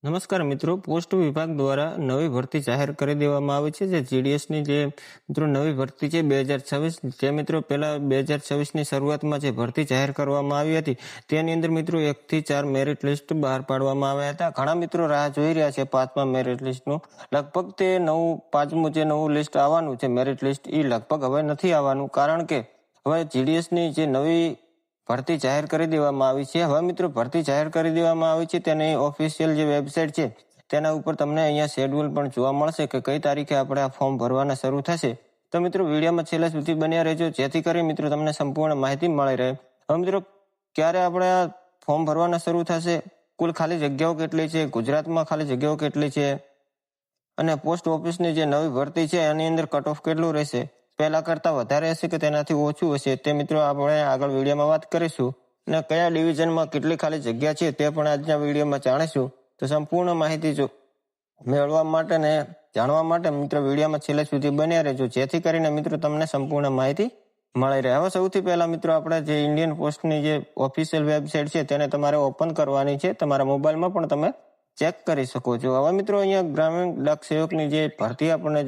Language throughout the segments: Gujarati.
નમસ્કાર મિત્રો, પોસ્ટ વિભાગ દ્વારા નવી ભરતી જાહેર કરી દેવામાં આવી છે. જે જીડીએસની જે મિત્રો નવી ભરતી છે 2026, જે મિત્રો પહેલા 2026ની શરૂઆતમાં જે ભરતી જાહેર કરવામાં આવી હતી તેની અંદર મિત્રો 1 થી 4 મેરિટ લિસ્ટ બહાર પાડવામાં આવ્યા હતા. ઘણા મિત્રો રાહ જોઈ રહ્યા છે 5મા મેરિટ લિસ્ટનું. લગભગ તે પાંચમું જે નવું લિસ્ટ આવવાનું છે મેરિટ લિસ્ટ, એ લગભગ હવે નથી આવવાનું, કારણ કે હવે જીડીએસની જે નવી ભરતી જાહેર કરી દેવામાં આવી છે. હવે મિત્રો ભરતી જાહેર કરી દેવામાં આવી છે તેની ઓફિશિયલ જે વેબસાઇટ છે તેના ઉપર તમને અહીંયા શેડ્યુલ પણ જોવા મળશે કે કઈ તારીખે આપણે આ ફોર્મ ભરવાના શરૂ થશે. તો મિત્રો વિડીયોમાં છેલ્લા સુધી બન્યા રહેજો, જેથી કરી મિત્રો તમને સંપૂર્ણ માહિતી મળી રહે. હવે મિત્રો ક્યારે આપણે આ ફોર્મ ભરવાના શરૂ થશે, કુલ ખાલી જગ્યાઓ કેટલી છે, ગુજરાતમાં ખાલી જગ્યાઓ કેટલી છે, અને પોસ્ટ ઓફિસની જે નવી ભરતી છે એની અંદર કટ ઓફ કેટલું રહેશે, પહેલા કરતા વધારે હશે કે તેનાથી ઓછું હશે, તે મિત્રો આપણે આગળ વિડીયોમાં વાત કરીશું. અને કયા ડિવિઝનમાં કેટલી ખાલી જગ્યા છે તે પણ આજના વિડીયોમાં જાણીશું. તો સંપૂર્ણ માહિતી મેળવવા માટે ને જાણવા માટે મિત્રો વિડીયોમાં છેલ્લે સુધી બન્યા રહેજો, જેથી કરીને મિત્રો તમને સંપૂર્ણ માહિતી મળી રહે. હવે સૌથી પહેલા મિત્રો આપણે જે ઇન્ડિયન પોસ્ટની જે ઓફિશિયલ વેબસાઇટ છે તેને તમારે ઓપન કરવાની છે. તમારા મોબાઈલમાં પણ તમે ચેક કરી શકો છો. હવે મિત્રો અહીંયા ગ્રામીણ ડાક સેવકની જે ભરતી આપણને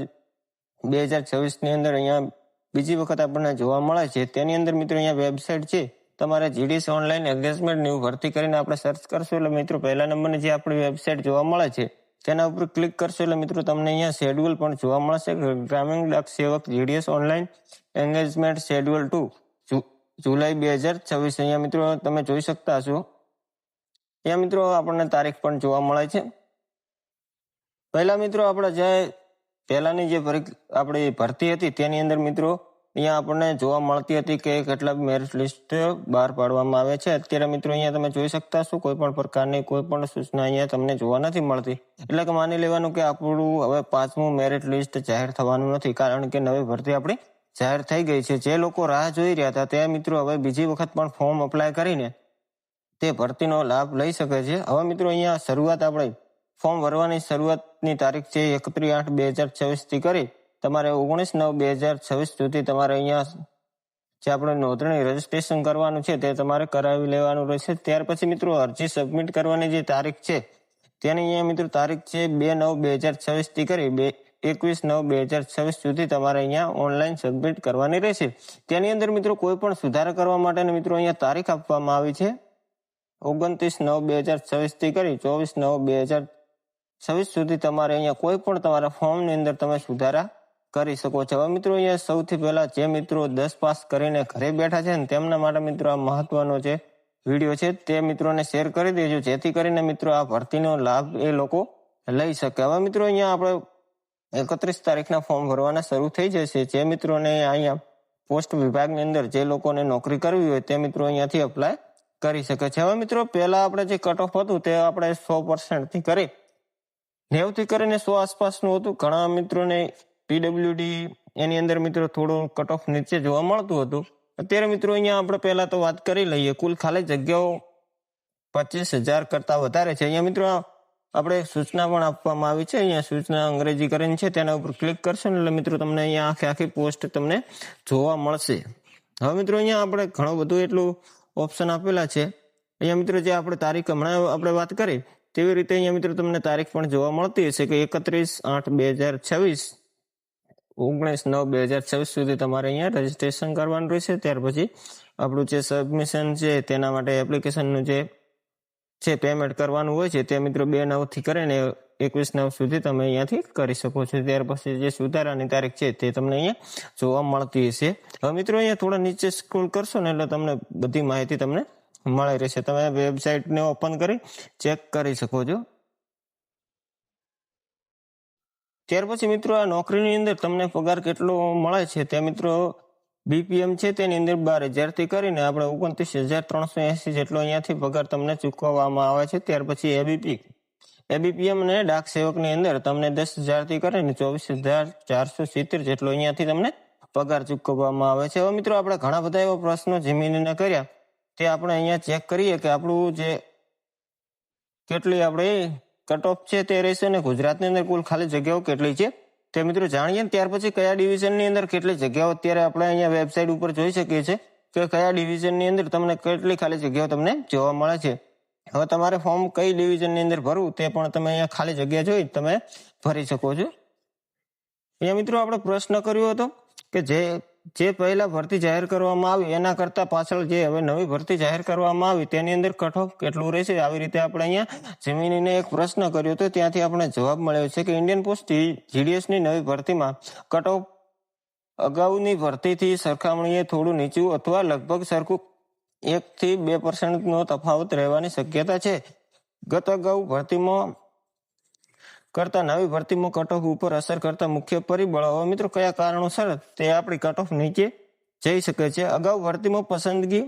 2026ની અંદર અહીંયા બીજી વખત આપણને જોવા મળે છે, તેની અંદર મિત્રો અહીંયા વેબસાઇટ છે, તમારે જીડીએસ ઓનલાઈન એંગેજમેન્ટની ભરતી કરીને આપણે સર્ચ કરશો એટલે મિત્રો પહેલા નંબરની જે આપણી વેબસાઇટ જોવા મળે છે તેના ઉપર ક્લિક કરશો એટલે મિત્રો તમને અહીંયા શેડ્યુલ પણ જોવા મળશે. ગ્રામીણ ડાક સેવક જીડીએસ ઓનલાઈન એંગેજમેન્ટ શેડ્યુલ 2 જુલાઈ 2026 અહીંયા મિત્રો તમે જોઈ શકતા હશો. અહીંયા મિત્રો આપણને તારીખ પણ જોવા મળે છે. પહેલા મિત્રો આપણે જે પહેલાની જે આપણી ભરતી હતી તેની અંદર મિત્રો અહીંયા આપણને જોવા મળતી હતી કે કેટલા મેરિટ લિસ્ટ બહાર પાડવામાં આવે છે. અત્યારે મિત્રો અહીંયા તમે જોઈ શકતા છો કોઈ પણ પ્રકારની કોઈ પણ સૂચના અહીંયા તમને જોવા નથી મળતી. એટલે કે માની લેવાનું કે આપણું હવે 5મું મેરિટ લિસ્ટ જાહેર થવાનું નથી, કારણ કે નવી ભરતી આપણી જાહેર થઈ ગઈ છે. જે લોકો રાહ જોઈ રહ્યા હતા તે મિત્રો હવે બીજી વખત પણ ફોર્મ અપ્લાય કરીને તે ભરતીનો લાભ લઈ શકે છે. હવે મિત્રો અહીંયા શરૂઆત આપણે ફોર્મ ભરવાની શરૂઆતની તારીખ છે 31/8/2026 થી કરી તમારે 19/9/2026 સુધી તમારે અહીંયા જે આપણે નોંધણી રજીસ્ટ્રેશન કરવાનું છે તે તમારે કરાવી લેવાનું રહેશે. ત્યાર પછી મિત્રો અરજી સબમિટ કરવાની જે તારીખ છે તેની અહીંયા મિત્રો તારીખ છે 2/9/2026 થી કરી 21/9/2026 સુધી તમારે અહીંયા ઓનલાઈન સબમિટ કરવાની રહેશે. તેની અંદર મિત્રો કોઈ પણ સુધારા કરવા માટેની મિત્રો અહીંયા તારીખ આપવામાં આવી છે 29/9/2026 થી કરી 24/9/2026 સુધી તમારે અહીંયા કોઈ પણ તમારા ફોર્મની અંદર તમે સુધારા કરી શકો છો. હવે મિત્રો અહીંયા સૌથી પહેલા જે મિત્રો 10 પાસ કરીને ઘરે બેઠા છે ને તેમના માટે મિત્રો આ મહત્વનો જે વિડીયો છે તે મિત્રોને શેર કરી દેજો, જેથી કરીને મિત્રો આ ભરતીનો લાભ એ લોકો લઈ શકે. હવે મિત્રો અહીંયા આપણે 31 તારીખના ફોર્મ ભરવાના શરૂ થઈ જશે. જે મિત્રોને અહીંયા પોસ્ટ વિભાગની અંદર જે લોકોને નોકરી કરવી હોય તે મિત્રો અહીંયાથી અપ્લાય કરી શકે છે. હવે મિત્રો પહેલા આપણે જે કટ ઓફ હતું તે આપણે 100% થી કરી 90 થી કરીને 100 આસપાસનું હતું. ઘણા મિત્રોને પીડબ્લ્યુડી એની અંદર મિત્રો થોડું કટ ઓફ નીચે જોવા મળતું હતું. અત્યારે મિત્રો અહીંયા આપણે પહેલા તો વાત કરી લઈએ. કુલ ખાલી જગ્યાઓ 25,000 કરતા વધારે છે. અહીંયા મિત્રો આપણે સૂચના પણ આપવામાં આવી છે. અહીંયા સૂચના અંગ્રેજી કરીને છે, તેના ઉપર ક્લિક કરશો ને એટલે મિત્રો તમને અહીંયા આખી પોસ્ટ તમને જોવા મળશે. હવે મિત્રો અહીંયા આપણે ઘણું બધું એટલું ઓપ્શન આપેલા છે. અહીંયા મિત્રો જે આપણે તારીખ હમણાં આપણે વાત કરી તેવી રીતે અહીંયા મિત્રો તમને તારીખ પણ જોવા મળતી હશે કે 31/8/2026 19/9/2026 સુધી તમારે અહીંયા રજીસ્ટ્રેશન કરવાનું રહેશે. ત્યાર પછી આપણું જે સબમિશન છે તેના માટે એપ્લિકેશનનું જે છે પેમેન્ટ કરવાનું હોય છે તે મિત્રો 2/9 થી કરીને 21/9 સુધી તમે અહીંયાથી કરી શકો છો. ત્યાર પછી જે સુધારાની તારીખ છે તે તમને અહીંયા જોવા મળતી હશે. હવે મિત્રો અહીંયા થોડા નીચે સ્ક્રોલ કરશો ને એટલે તમને બધી માહિતી તમને મળી રહેશે. તમે વેબસાઇટને ઓપન કરી ચેક કરી શકો છો. ત્યાર પછી મિત્રો આ નોકરીની અંદર તમને પગાર કેટલો મળે છે તે મિત્રો બીપીએમ છે તેની અંદર 12,000 થી કરીને આપણે 29,380 જેટલો અહીંયાથી પગાર તમને ચૂકવવામાં આવે છે. ત્યાર પછી એબીપીએમ અને ડાક સેવકની અંદર તમને 10,000 થી કરીને 24,470 જેટલો અહીંયાથી તમને પગાર ચૂકવવામાં આવે છે. હવે મિત્રો આપણે ઘણા બધા એવા પ્રશ્નો જમીનને કર્યા તે આપણે અહીંયા ચેક કરીએ કે આપણું જે કેટલી આપણે કટ ઓફ છે તે રહેશે ને ગુજરાતની અંદર કુલ ખાલી જગ્યાઓ કેટલી છે તે મિત્રો જાણીએ. ત્યાર પછી કયા ડિવિઝનની અંદર કેટલી જગ્યાઓ અત્યારે આપણે અહીંયા વેબસાઇટ ઉપર જોઈ શકીએ છીએ કે કયા ડિવિઝનની અંદર તમને કેટલી ખાલી જગ્યાઓ તમને જોવા મળે છે હવે તમારે ફોર્મ કઈ ડિવિઝનની અંદર ભરવું તે પણ તમે અહીંયા ખાલી જગ્યા જોઈ તમે ભરી શકો છો. અહીંયા મિત્રો આપણે પ્રશ્ન કર્યો હતો કે જે પહેલા ભરતી જાહેર કરવામાં આવી એના કરતા પાછળ જે હવે નવી ભરતી જાહેર કરવામાં આવી તેની અંદર કટ ઓફ કેટલું રહેશે. આવી રીતે આપણે અહીંયા જમીનીને એક પ્રશ્ન કર્યો હતો, ત્યાંથી આપણે જવાબ મળ્યો છે કે ઇન્ડિયન પોસ્ટ જીડીએસની નવી ભરતીમાં કટ ઓફ અગાઉની ભરતીથી સરખામણીએ થોડું નીચું અથવા લગભગ સરખું 1 થી 2% તફાવત રહેવાની શક્યતા છે. ગત અગાઉ ભરતીમાં કરતા નવી ભરતીમાં કટ ઓફ ઉપર અસર કરતા મુખ્ય પરિબળો. હવે મિત્રો કયા કારણોસર તે આપણી કટ ઓફ નીચે જઈ શકે છે. અગાઉ ભરતીમાં પસંદગી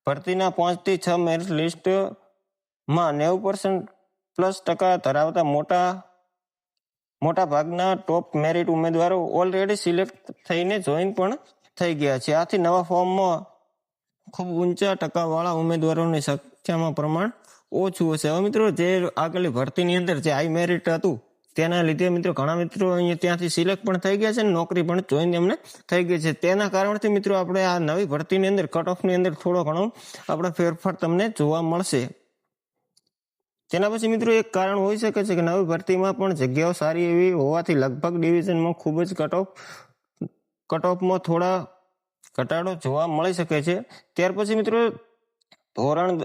ભરતીના 5 થી 6 મેરિટ લિસ્ટમાં 90% ધરાવતા મોટા ભાગના ટોપ મેરિટ ઉમેદવારો ઓલરેડી સિલેક્ટ થઈને જોઈન પણ થઈ ગયા છે. આથી નવા ફોર્મમાં ખૂબ ઊંચા ટકાવાળા ઉમેદવારોની સંખ્યામાં પ્રમાણ ઓછું હશે. હવે મિત્રો જે આગળની ભરતીની અંદર જે હાઈ મેરિટ હતું તેના લીધે મિત્રો ઘણા મિત્રો અહીંયા ત્યાંથી સિલેક્ટ પણ થઈ ગયા છે અને નોકરી પણ જોઈન એમને થઈ ગઈ છે. તેના કારણથી મિત્રો આપણે આ નવી ભરતીની અંદર કટ ઓફની અંદર થોડો ઘણો આપણે ફેરફાર તમને જોવા મળશે. તેના પછી મિત્રો એક કારણ હોઈ શકે છે કે નવી ભરતીમાં પણ જગ્યાઓ સારી એવી હોવાથી લગભગ ડિવિઝનમાં ખૂબ જ કટ ઓફમાં થોડા ઘટાડો જોવા મળી શકે છે. ત્યાર પછી મિત્રો ધોરણ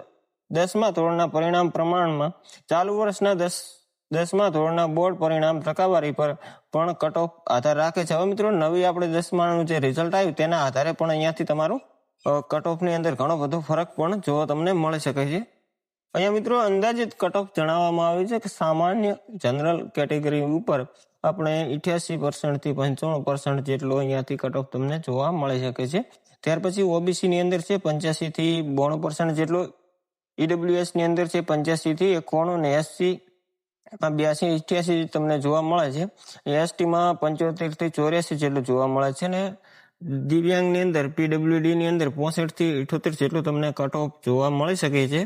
10મા ધોરણના પરિણામ પ્રમાણમાં ચાલુ વર્ષના 10મા ધોરણના બોર્ડ પરિણામ ટકાવારી પર પણ કટ ઓફ આધાર રાખે છે. હવે મિત્રો નવી આપણે 10માનું જે રિઝલ્ટ આવ્યું તેના આધારે પણ અહીંયાથી તમારું કટ ઓફની અંદર ઘણો બધો ફરક પણ જોવા તમને મળી શકે છે. અહીંયા મિત્રો અંદાજિત કટ ઓફ જણાવવામાં આવ્યું છે કે સામાન્ય જનરલ કેટેગરી ઉપર આપણે 88% થી 95% જેટલો અહીંયાથી કટ ઓફ તમને જોવા મળી શકે છે. ત્યાર પછી ઓબીસી ની અંદર છે 85 થી 92% જેટલો, ઈડબ્લ્યુએસ ની અંદર છે 85 થી 91 અને એસસી 82-88 તમને જોવા મળે છે. એસટીમાં 75 થી 84 જેટલું જોવા મળે છે અને દિવ્યાંગની અંદર પીડબ્લ્યુડી ની અંદર 65 થી 78 જેટલું તમને કટ ઓફ જોવા મળી શકે છે.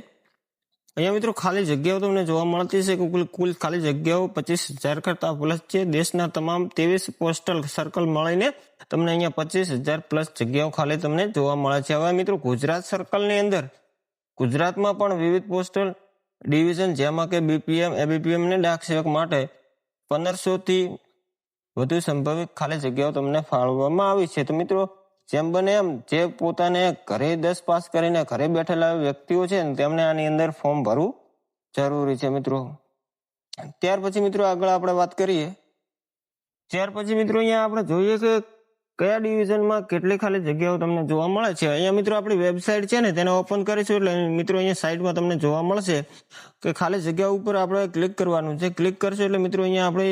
અહીંયા મિત્રો ખાલી જગ્યાઓ તમને જોવા મળતી છે કે કુલ ખાલી જગ્યાઓ 25,000 કરતા પ્લસ છે. દેશના તમામ 23 પોસ્ટલ સર્કલ મળીને તમને અહીંયા 25,000 પ્લસ જગ્યાઓ ખાલી તમને જોવા મળે છે. હવે મિત્રો ગુજરાત સર્કલની અંદર ગુજરાતમાં પણ વિવિધ પોસ્ટલ ડિવિઝન જેમાં કે બીપીએમ, એબીપીએમ ને ડાક સેવક માટે 1500 થી વધુ સંભવિત ખાલી જગ્યાઓ તમને ફાળવવામાં આવી છે. તો મિત્રો જેમ બને એમ જે પોતાને ઘરે 10 પાસ કરીને ઘરે બેઠેલા વ્યક્તિઓ છે તેમને આની અંદર ફોર્મ ભરવું જરૂરી છે મિત્રો. ત્યાર પછી મિત્રો આગળ આપણે વાત કરીએ. ત્યાર પછી મિત્રો અહીંયા આપણે જોઈએ કે કયા ડિવિઝનમાં કેટલી ખાલી જગ્યાઓ તમને જોવા મળે છે. અહીંયા મિત્રો આપણી વેબસાઇટ છે ને તેને ઓપન કરીશું એટલે મિત્રો અહીંયા સાઇટમાં તમને જોવા મળશે કે ખાલી જગ્યા ઉપર આપણે ક્લિક કરવાનું છે. ક્લિક કરશું એટલે મિત્રો અહીંયા આપણે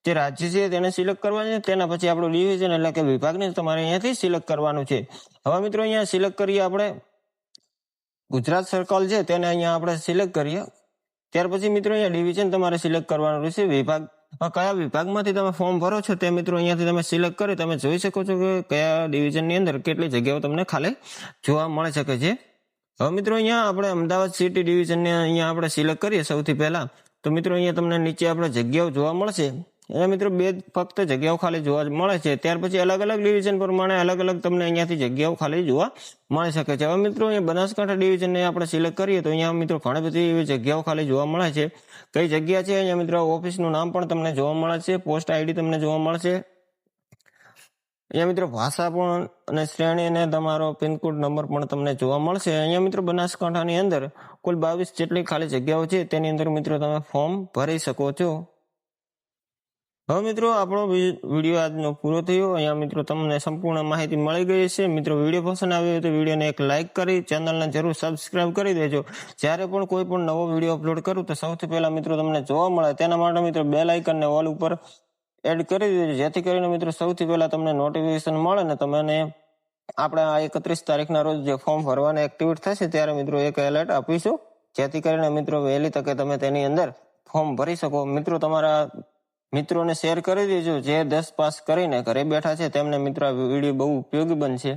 જે રાજ્ય છે તેને સિલેક્ટ કરવાનું છે. તેના પછી આપણું ડિવિઝન એટલે કે વિભાગને તમારે અહીંયાથી સિલેક્ટ કરવાનું છે. હવે મિત્રો અહીંયા સિલેક્ટ કરીએ આપણે ગુજરાત સર્કલ છે તેને અહીંયા આપણે સિલેક્ટ કરીએ. ત્યાર પછી મિત્રો અહીંયા ડિવિઝન તમારે સિલેક્ટ કરવાનું રહેશે. વિભાગ કયા વિભાગમાંથી તમે ફોર્મ ભરો છો તે મિત્રો અહીંયાથી તમે સિલેક્ટ કરી તમે જોઈ શકો છો કે કયા ડિવિઝનની અંદર કેટલી જગ્યાઓ તમને ખાલી જોવા મળી શકે છે. હવે મિત્રો અહીંયા આપણે અમદાવાદ સિટી ડિવિઝનને અહીંયા આપણે સિલેક્ટ કરીએ સૌથી પહેલા. તો મિત્રો અહીંયા તમને નીચે આપણે જગ્યાઓ જોવા મળશે. અહીંયા મિત્રો ફક્ત જગ્યાઓ ખાલી જોવા મળે છે. ત્યાર પછી અલગ અલગ ડિવિઝન પ્રમાણે અલગ અલગ તમને અહીંયાથી જગ્યાઓ ખાલી જોવા મળી શકે છે. હવે મિત્રો અહીંયા બનાસકાંઠા ડિવિઝનને આપણે સિલેક્ટ કરીએ તો અહીંયા મિત્રો ઘણી બધી એવી જગ્યાઓ ખાલી જોવા મળે છે. કઈ જગ્યા છે અહીંયા મિત્રો ઓફિસનું નામ પણ તમને જોવા મળે છે, પોસ્ટ આઈડી તમને જોવા મળશે. અહીંયા મિત્રો ભાષા પણ અને શ્રેણી અને તમારો પિનકોડ નંબર પણ તમને જોવા મળશે. અહીંયા મિત્રો બનાસકાંઠાની અંદર કુલ 22 જેટલી ખાલી જગ્યાઓ છે તેની અંદર મિત્રો તમે ફોર્મ ભરી શકો છો. હવે મિત્રો આપણો વિડીયો આજનો પૂરો થયો. અહીંયા મિત્રો તમને સંપૂર્ણ માહિતી મળી ગઈ છે. મિત્રો વિડીયો પસંદ આવ્યો હોય તો વિડીયોને એક લાઇક કરી ચેનલને જરૂર સબસ્ક્રાઇબ કરી દેજો. જ્યારે પણ કોઈ પણ નવો વિડીયો અપલોડ કરું તો સૌથી પહેલા મિત્રો તમને જોવા મળે તેના માટે મિત્રો બેલ આઇકનને ઓલ ઉપર એડ કરી દેજો, જેથી કરીને મિત્રો સૌથી પહેલા તમને નોટિફિકેશન મળે ને તમને આપણે આ 31 તારીખના રોજ જે ફોર્મ ભરવાને એક્ટિવેટ થશે ત્યારે મિત્રો એક એલર્ટ આપીશું, જેથી કરીને મિત્રો વહેલી તકે તમે તેની અંદર ફોર્મ ભરી શકો. મિત્રો તમારા મિત્રોને શેર કરી દેજો જે 10 પાસ કરીને ઘરે બેઠા છે તેમને મિત્રો આ વિડીયો બહુ ઉપયોગી બનશે.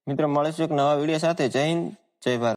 મિત્રો મળીશું એક નવા વિડીયો સાથે. જય હિન્દ, જય ભારત.